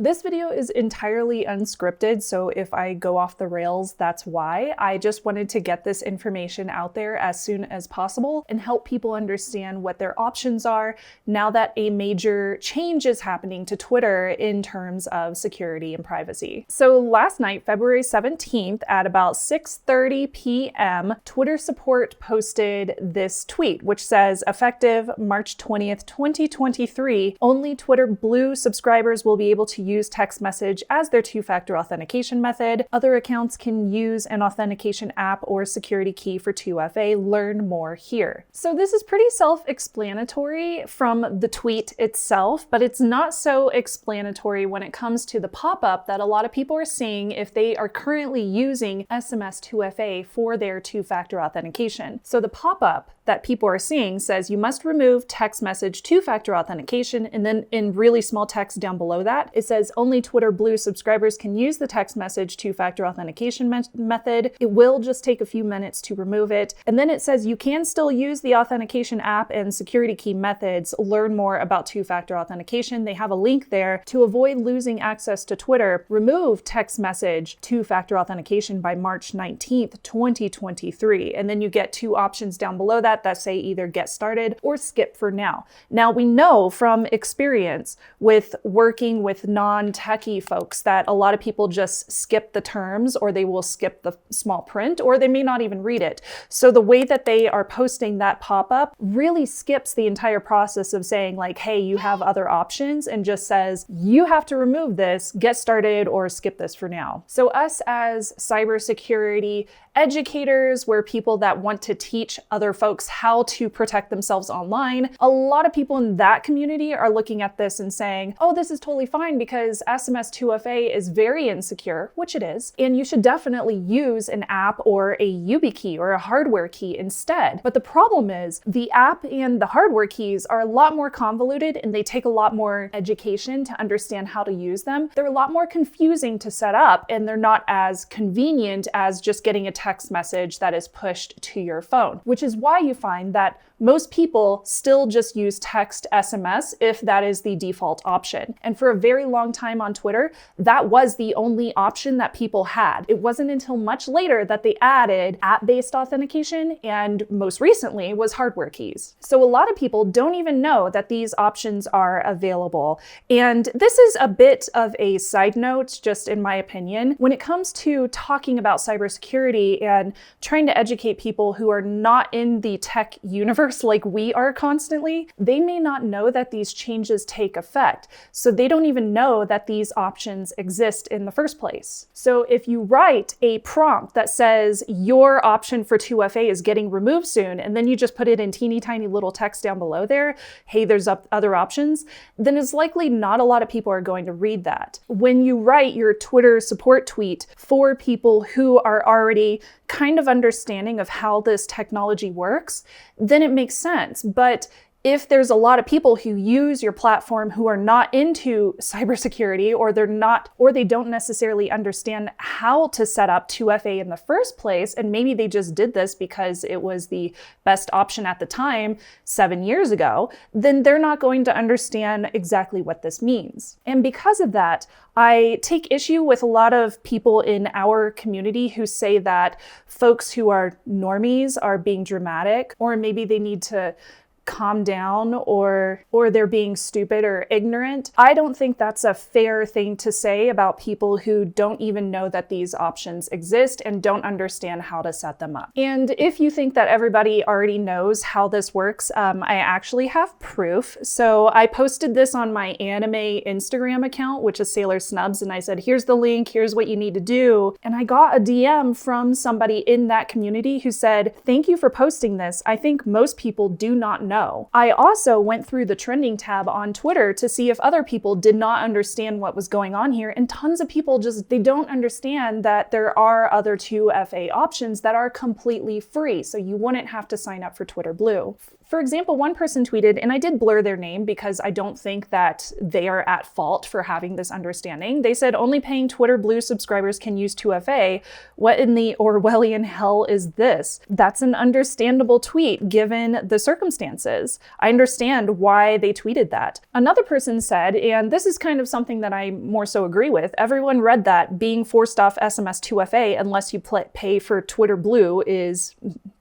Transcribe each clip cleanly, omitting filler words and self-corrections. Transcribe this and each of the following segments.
This video is entirely unscripted, so if I go off the rails, that's why. I just wanted to get this information out there as soon as possible and help people understand what their options are now that a major change is happening to Twitter in terms of security and privacy. So last night, February 17th at about 6:30 p.m., Twitter support posted this tweet, which says, effective March 20th, 2023, only Twitter Blue subscribers will be able to use text message as their two-factor authentication method. Other accounts can use an authentication app or security key for 2FA. Learn more here. So this is pretty self-explanatory from the tweet itself, but it's not so explanatory when it comes to the pop-up that a lot of people are seeing if they are currently using SMS 2FA for their two-factor authentication. So the pop-up that people are seeing says you must remove text message two-factor authentication, and then in really small text down below that, it says only Twitter Blue subscribers can use the text message two-factor authentication method. It will just take a few minutes to remove it. And then it says you can still use the authentication app and security key methods. Learn more about two-factor authentication. They have a link there. To avoid losing access to Twitter, remove text message two-factor authentication by March 19th, 2023. And then you get two options down below that say either get started or skip for now. Now we know from experience with working with non-techie folks that a lot of people just skip the terms, or they will skip the small print, or they may not even read it. So the way that they are posting that pop-up really skips the entire process of saying like, hey, you have other options, and just says you have to remove this, get started, or skip this for now. So us as cybersecurity educators, we're people that want to teach other folks how to protect themselves online. A lot of people in that community are looking at this and saying, oh, this is totally fine because SMS 2FA is very insecure, which it is, and you should definitely use an app or a YubiKey or a hardware key instead. But the problem is the app and the hardware keys are a lot more convoluted, and they take a lot more education to understand how to use them. They're a lot more confusing to set up, and they're not as convenient as just getting a text message that is pushed to your phone, which is why you find that most people still just use text SMS if that is the default option. And for a very long time on Twitter, that was the only option that people had. It wasn't until much later that they added app-based authentication, and most recently was hardware keys. So a lot of people don't even know that these options are available. And this is a bit of a side note, just in my opinion, when it comes to talking about cybersecurity and trying to educate people who are not in the tech universe like we are constantly. They may not know that these changes take effect, so they don't even know that these options exist in the first place. So if you write a prompt that says your option for 2FA is getting removed soon, and then you just put it in teeny tiny little text down below there, hey, there's other options, then it's likely not a lot of people are going to read that. When you write your Twitter support tweet for people who are already kind of understanding of how this technology works, then it makes sense. But if there's a lot of people who use your platform who are not into cybersecurity, or they don't necessarily understand how to set up 2FA in the first place, and maybe they just did this because it was the best option at the time 7 years ago, then they're not going to understand exactly what this means. And because of that, I take issue with a lot of people in our community who say that folks who are normies are being dramatic, or maybe they need to calm down, or they're being stupid or ignorant. I don't think that's a fair thing to say about people who don't even know that these options exist and don't understand how to set them up. And if you think that everybody already knows how this works, I actually have proof. So I posted this on my anime Instagram account, which is Sailor Snubs, and I said, here's the link, here's what you need to do. And I got a DM from somebody in that community who said, thank you for posting this. I think most people do not know. I also went through the trending tab on Twitter to see if other people did not understand what was going on here, and tons of people they don't understand that there are other 2FA options that are completely free, so you wouldn't have to sign up for Twitter Blue. For example, one person tweeted, and I did blur their name because I don't think that they are at fault for having this understanding. They said, only paying Twitter Blue subscribers can use 2FA. What in the Orwellian hell is this? That's an understandable tweet given the circumstances. I understand why they tweeted that. Another person said, and this is kind of something that I more so agree with, everyone read that being forced off SMS 2FA unless you pay for Twitter Blue is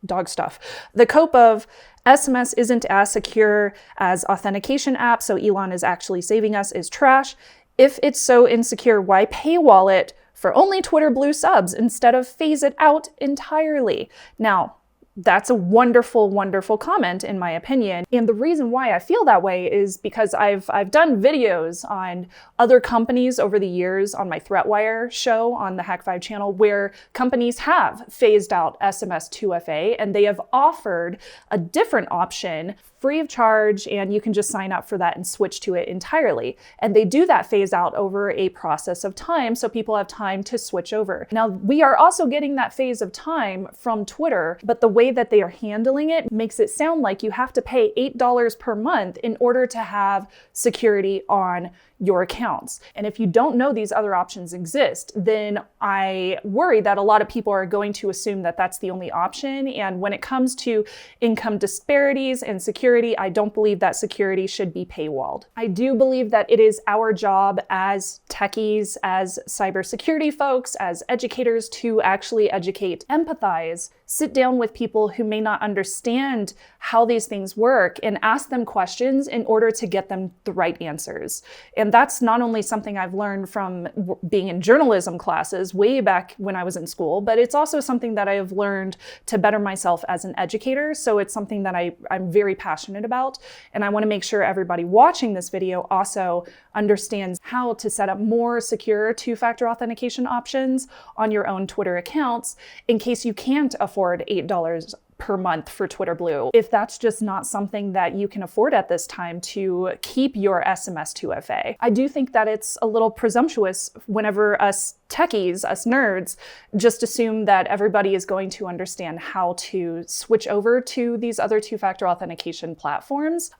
dog stuff. The cope of SMS isn't as secure as authentication app, so Elon is actually saving us, is trash. If it's so insecure, why paywall it for only Twitter Blue subs instead of phase it out entirely? Now, that's a wonderful, wonderful comment in my opinion. And the reason why I feel that way is because I've done videos on other companies over the years on my ThreatWire show on the Hack5 channel where companies have phased out SMS 2FA and they have offered a different option free of charge, and you can just sign up for that and switch to it entirely. And they do that phase out over a process of time so people have time to switch over. Now, we are also getting that phase of time from Twitter, but the way that they are handling it makes it sound like you have to pay $8 per month in order to have security on your accounts. And if you don't know these other options exist, then I worry that a lot of people are going to assume that that's the only option. And when it comes to income disparities and security, I don't believe that security should be paywalled. I do believe that it is our job as techies, as cybersecurity folks, as educators to actually educate, empathize, sit down with people who may not understand how these things work and ask them questions in order to get them the right answers. And that's not only something I've learned from being in journalism classes way back when I was in school, but it's also something that I have learned to better myself as an educator. So it's something that I'm very passionate about. And I want to make sure everybody watching this video also understands how to set up more secure two-factor authentication options on your own Twitter accounts in case you can't afford $8 per month for Twitter Blue. If that's just not something that you can afford at this time to keep your SMS 2FA. I do think that it's a little presumptuous whenever us techies, us nerds, just assume that everybody is going to understand how to switch over to these other two-factor authentication platforms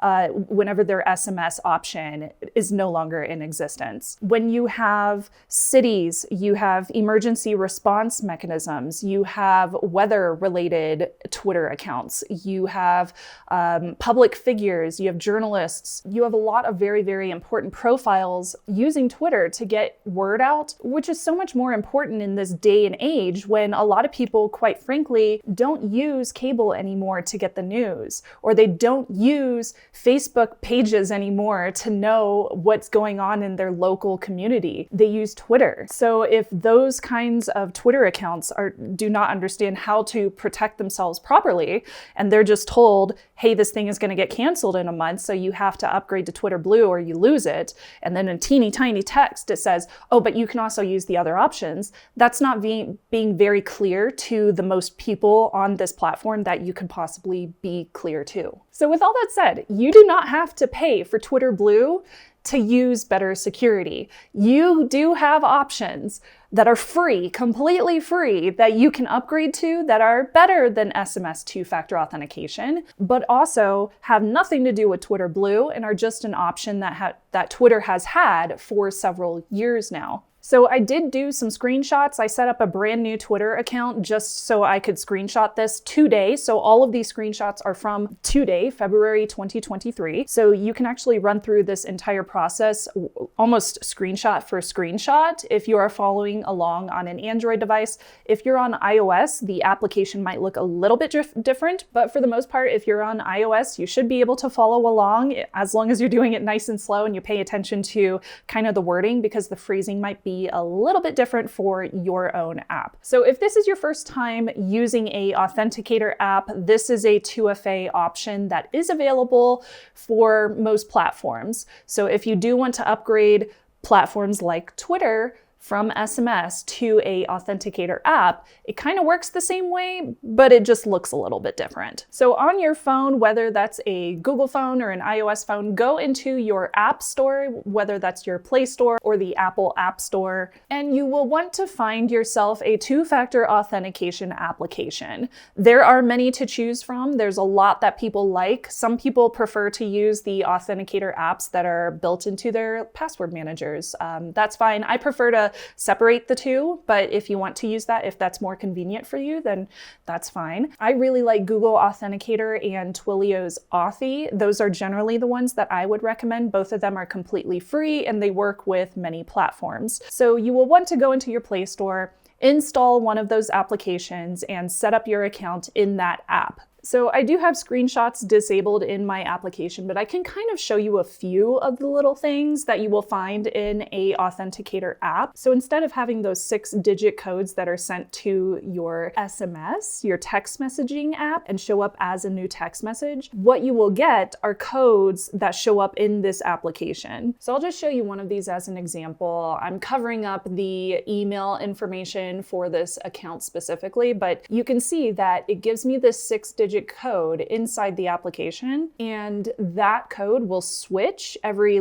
whenever their SMS option is no longer in existence. When you have cities, you have emergency response mechanisms, you have weather-related Twitter accounts, you have public figures, you have journalists, you have a lot of very, very important profiles using Twitter to get word out, which is so much more important in this day and age when a lot of people, quite frankly, don't use cable anymore to get the news, or they don't use Facebook pages anymore to know what's going on in their local community. They use Twitter. So if those kinds of Twitter accounts do not understand how to protect themselves properly, and they're just told, hey, this thing is going to get canceled in a month, so you have to upgrade to Twitter Blue or you lose it, and then in teeny tiny text it says, oh, but you can also use the other options, that's not being very clear to the most people on this platform that you could possibly be clear to. So with all that said, you do not have to pay for Twitter Blue to use better security. You do have options that are free, completely free, that you can upgrade to that are better than SMS two-factor authentication, but also have nothing to do with Twitter Blue and are just an option that Twitter has had for several years now. So I did do some screenshots. I set up a brand new Twitter account just so I could screenshot this today. So all of these screenshots are from today, February 2023. So you can actually run through this entire process almost screenshot for screenshot if you are following along on an Android device. If you're on iOS, the application might look a little bit different, but for the most part, if you're on iOS, you should be able to follow along as long as you're doing it nice and slow and you pay attention to kind of the wording, because the phrasing might be a little bit different for your own app. So if this is your first time using a authenticator app, this is a 2FA option that is available for most platforms. So if you do want to upgrade platforms like Twitter, from SMS to a authenticator app, it kind of works the same way, but it just looks a little bit different. So on your phone, whether that's a Google phone or an iOS phone, go into your app store, whether that's your Play Store or the Apple App Store, and you will want to find yourself a two-factor authentication application. There are many to choose from. There's a lot that people like. Some people prefer to use the authenticator apps that are built into their password managers. That's fine. I prefer to separate the two, but if you want to use that, if that's more convenient for you, then that's fine. I really like Google Authenticator and Twilio's Authy. Those are generally the ones that I would recommend. Both of them are completely free and they work with many platforms. So you will want to go into your Play Store, install one of those applications, and set up your account in that app. So I do have screenshots disabled in my application, but I can kind of show you a few of the little things that you will find in a authenticator app. So instead of having those 6-digit codes that are sent to your SMS, your text messaging app, and show up as a new text message, what you will get are codes that show up in this application. So I'll just show you one of these as an example. I'm covering up the email information for this account specifically, but you can see that it gives me this 6-digit code inside the application, and that code will switch every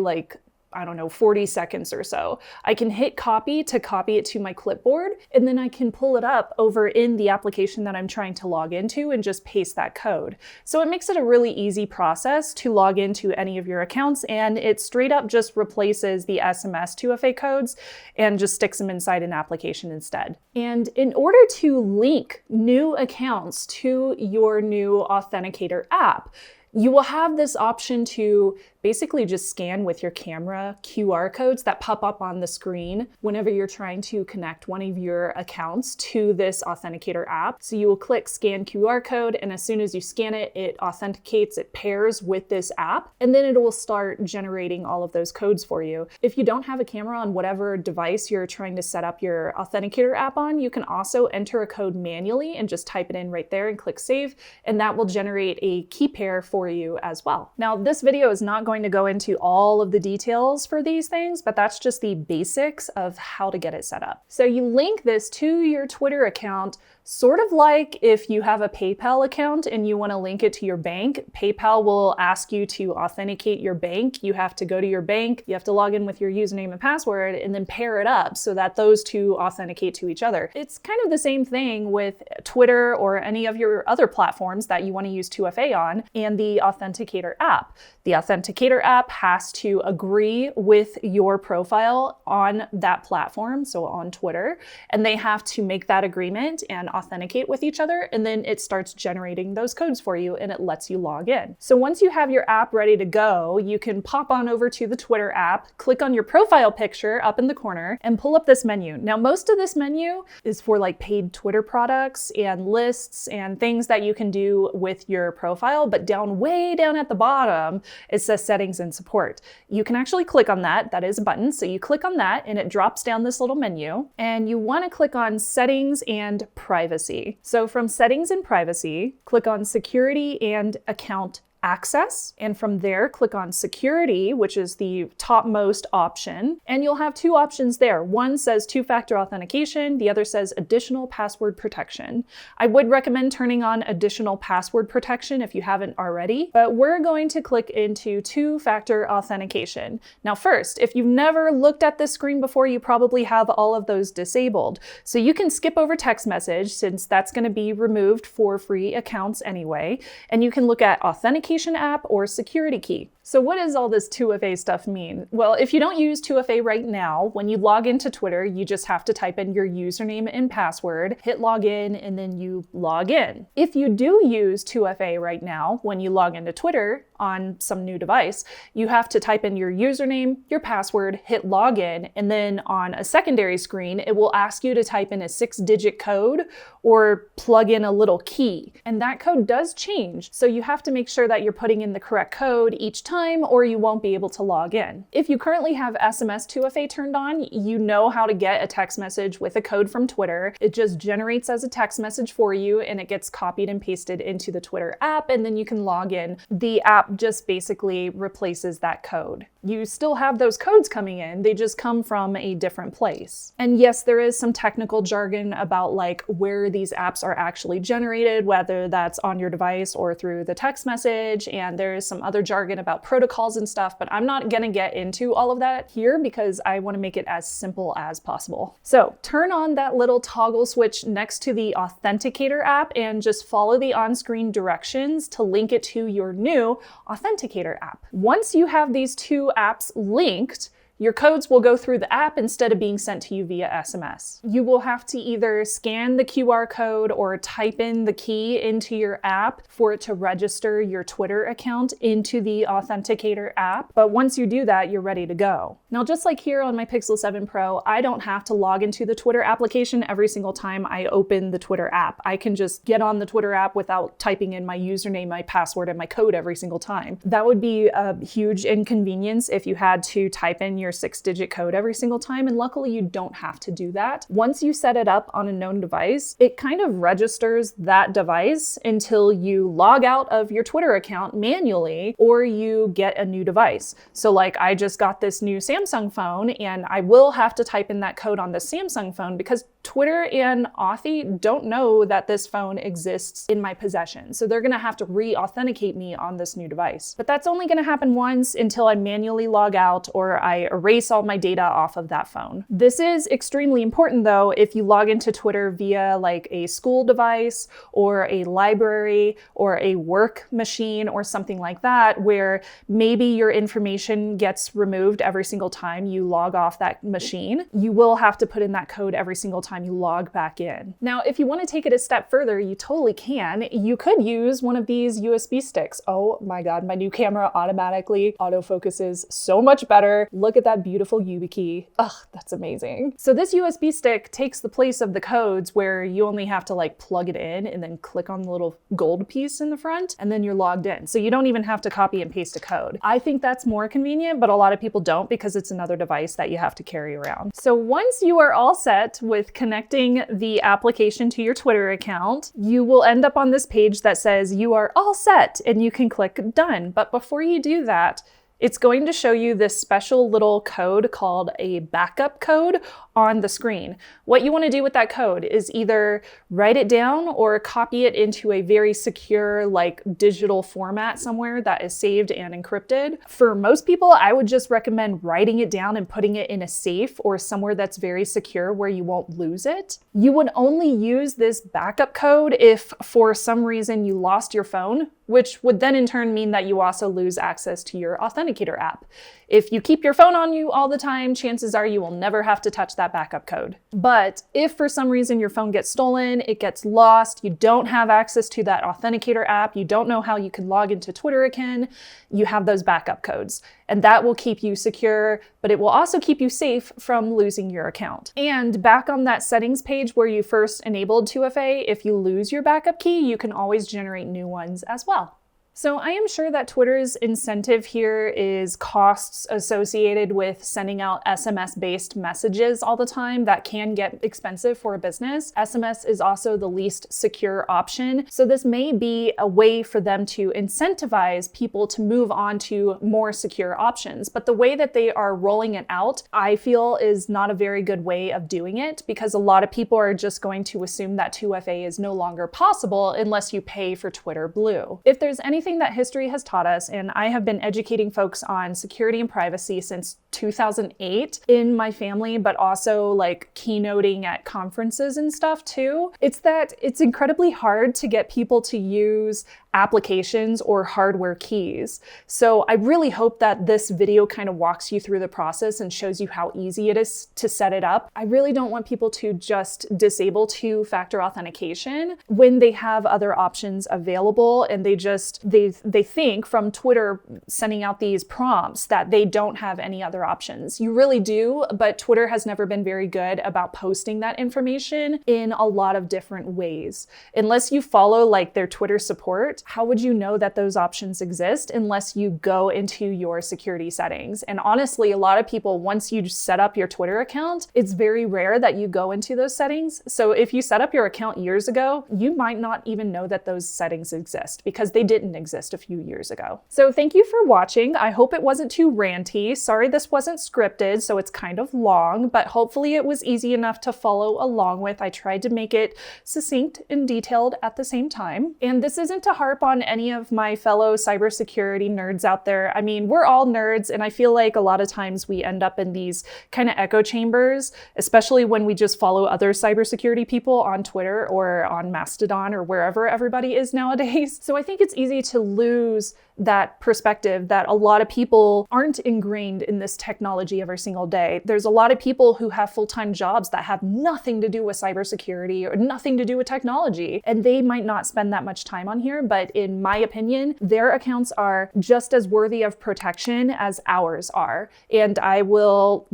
40 seconds or so. I can hit copy to copy it to my clipboard, and then I can pull it up over in the application that I'm trying to log into and just paste that code. So it makes it a really easy process to log into any of your accounts, and it straight up just replaces the SMS 2FA codes and just sticks them inside an application instead. And in order to link new accounts to your new authenticator app, you will have this option to basically just scan with your camera QR codes that pop up on the screen whenever you're trying to connect one of your accounts to this authenticator app. So you will click scan QR code, and as soon as you scan it, it authenticates, it pairs with this app, and then it will start generating all of those codes for you. If you don't have a camera on whatever device you're trying to set up your authenticator app on, you can also enter a code manually and just type it in right there and click save, and that will generate a key pair for you as well. Now, this video is not going to go into all of the details for these things, but that's just the basics of how to get it set up. So you link this to your Twitter account, sort of like if you have a PayPal account and you want to link it to your bank. PayPal will ask you to authenticate your bank. You have to go to your bank, you have to log in with your username and password, and then pair it up so that those two authenticate to each other. It's kind of the same thing with Twitter or any of your other platforms that you want to use 2FA on and the Authenticator app. The Authenticator app has to agree with your profile on that platform, so on Twitter, and they have to make that agreement and authenticate with each other, and then it starts generating those codes for you and it lets you log in. So once you have your app ready to go, you can pop on over to the Twitter app, click on your profile picture up in the corner, and pull up this menu. Now, most of this menu is for paid Twitter products and lists and things that you can do with your profile, but way down at the bottom, it says settings and support. You can actually click on that. That is a button. So you click on that and it drops down this little menu, and you want to click on settings and privacy. So from settings and privacy, click on security and account access, and from there click on security, which is the topmost option, and you'll have two options there. One says two-factor authentication, the other says additional password protection. I would recommend turning on additional password protection if you haven't already, but we're going to click into two-factor authentication. Now first, if you've never looked at this screen before, you probably have all of those disabled. So you can skip over text message since that's going to be removed for free accounts anyway, and you can look at authentication app or security key. So what does all this 2FA stuff mean? Well, if you don't use 2FA right now, when you log into Twitter, you just have to type in your username and password, hit login, and then you log in. If you do use 2FA right now, when you log into Twitter on some new device, you have to type in your username, your password, hit login, and then on a secondary screen, it will ask you to type in a 6-digit code or plug in a little key. And that code does change, so you have to make sure that you're putting in the correct code each time time, or you won't be able to log in. If you currently have SMS 2FA turned on, you know how to get a text message with a code from Twitter. It just generates as a text message for you, and it gets copied and pasted into the Twitter app, and then you can log in. The app just basically replaces that code. You still have those codes coming in, they just come from a different place. And yes, there is some technical jargon about like where these apps are actually generated, whether that's on your device or through the text message, and there is some other jargon about protocols and stuff, but I'm not gonna get into all of that here because I wanna make it as simple as possible. So turn on that little toggle switch next to the Authenticator app and just follow the on-screen directions to link it to your new Authenticator app. Once you have these two apps linked, your codes will go through the app instead of being sent to you via SMS. You will have to either scan the QR code or type in the key into your app for it to register your Twitter account into the Authenticator app. But once you do that, you're ready to go. Now, just like here on my Pixel 7 Pro, I don't have to log into the Twitter application every single time I open the Twitter app. I can just get on the Twitter app without typing in my username, my password, and my code every single time. That would be a huge inconvenience if you had to type in your 6-digit code every single time, and luckily you don't have to do that. Once you set it up on a known device, it kind of registers that device until you log out of your Twitter account manually or you get a new device. So like I just got this new Samsung phone and I will have to type in that code on the Samsung phone because Twitter and Authy don't know that this phone exists in my possession. So they're gonna have to re-authenticate me on this new device. But that's only gonna happen once until I manually log out or I erase all my data off of that phone. This is extremely important though if you log into Twitter via like a school device or a library or a work machine or something like that, where maybe your information gets removed every single time you log off that machine. You will have to put in that code every single time you log back in. Now, if you want to take it a step further, you totally can. You could use one of these USB sticks. Oh my God, my new camera automatically autofocuses so much better. Look at that beautiful YubiKey. Ugh, that's amazing. So this USB stick takes the place of the codes where you only have to like plug it in and then click on the little gold piece in the front and then you're logged in. So you don't even have to copy and paste a code. I think that's more convenient, but a lot of people don't because it's another device that you have to carry around. So once you are all set with connecting the application to your Twitter account, you will end up on this page that says you are all set and you can click done. But before you do that, it's going to show you this special little code called a backup code on the screen. What you want to do with that code is either write it down or copy it into a very secure, like digital format somewhere that is saved and encrypted. For most people, I would just recommend writing it down and putting it in a safe or somewhere that's very secure where you won't lose it. You would only use this backup code if for some reason you lost your phone, which would then in turn mean that you also lose access to your Authenticator app. If you keep your phone on you all the time, chances are you will never have to touch that backup code. But if for some reason your phone gets stolen, it gets lost, you don't have access to that Authenticator app, you don't know how you can log into Twitter again, you have those backup codes. And that will keep you secure, but it will also keep you safe from losing your account. And back on that settings page where you first enabled 2FA, if you lose your backup key, you can always generate new ones as well. So I am sure that Twitter's incentive here is costs associated with sending out SMS-based messages all the time. That can get expensive for a business. SMS is also the least secure option. So this may be a way for them to incentivize people to move on to more secure options. But the way that they are rolling it out, I feel is not a very good way of doing it because a lot of people are just going to assume that 2FA is no longer possible unless you pay for Twitter Blue. If there's anything that history has taught us, and I have been educating folks on security and privacy since 2008 in my family, but also like keynoting at conferences and stuff too, it's that it's incredibly hard to get people to use applications or hardware keys. So I really hope that this video kind of walks you through the process and shows you how easy it is to set it up. I really don't want people to just disable two-factor authentication when they have other options available and they think from Twitter sending out these prompts that they don't have any other options. You really do, but Twitter has never been very good about posting that information in a lot of different ways. Unless you follow like their Twitter support, support, how would you know that those options exist unless you go into your security settings? And honestly, a lot of people, once you set up your Twitter account, it's very rare that you go into those settings. So if you set up your account years ago, you might not even know that those settings exist because they didn't exist a few years ago. So thank you for watching. I hope it wasn't too ranty. Sorry this wasn't scripted, so it's kind of long, but hopefully it was easy enough to follow along with. I tried to make it succinct and detailed at the same time. And this isn't to harp on any of my fellow cybersecurity nerds out there. I mean, we're all nerds, and I feel like a lot of times we end up in these kind of echo chambers, especially when we just follow other cybersecurity people on Twitter or on Mastodon or wherever everybody is nowadays. So I think it's easy to lose that perspective that a lot of people aren't ingrained in this technology every single day. There's a lot of people who have full-time jobs that have nothing to do with cybersecurity or nothing to do with technology, and they might not spend that much time on here, but in my opinion, their accounts are just as worthy of protection as ours are, and I will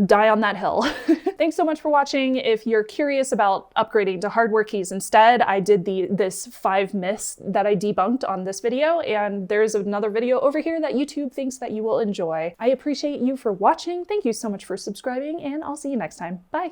die on that hill. Thanks so much for watching. If you're curious about upgrading to hardware keys instead, I did this 5 myths that I debunked on this video, and there's another video over here that YouTube thinks that you will enjoy. I appreciate you for watching. Thank you so much for subscribing, and I'll see you next time. Bye.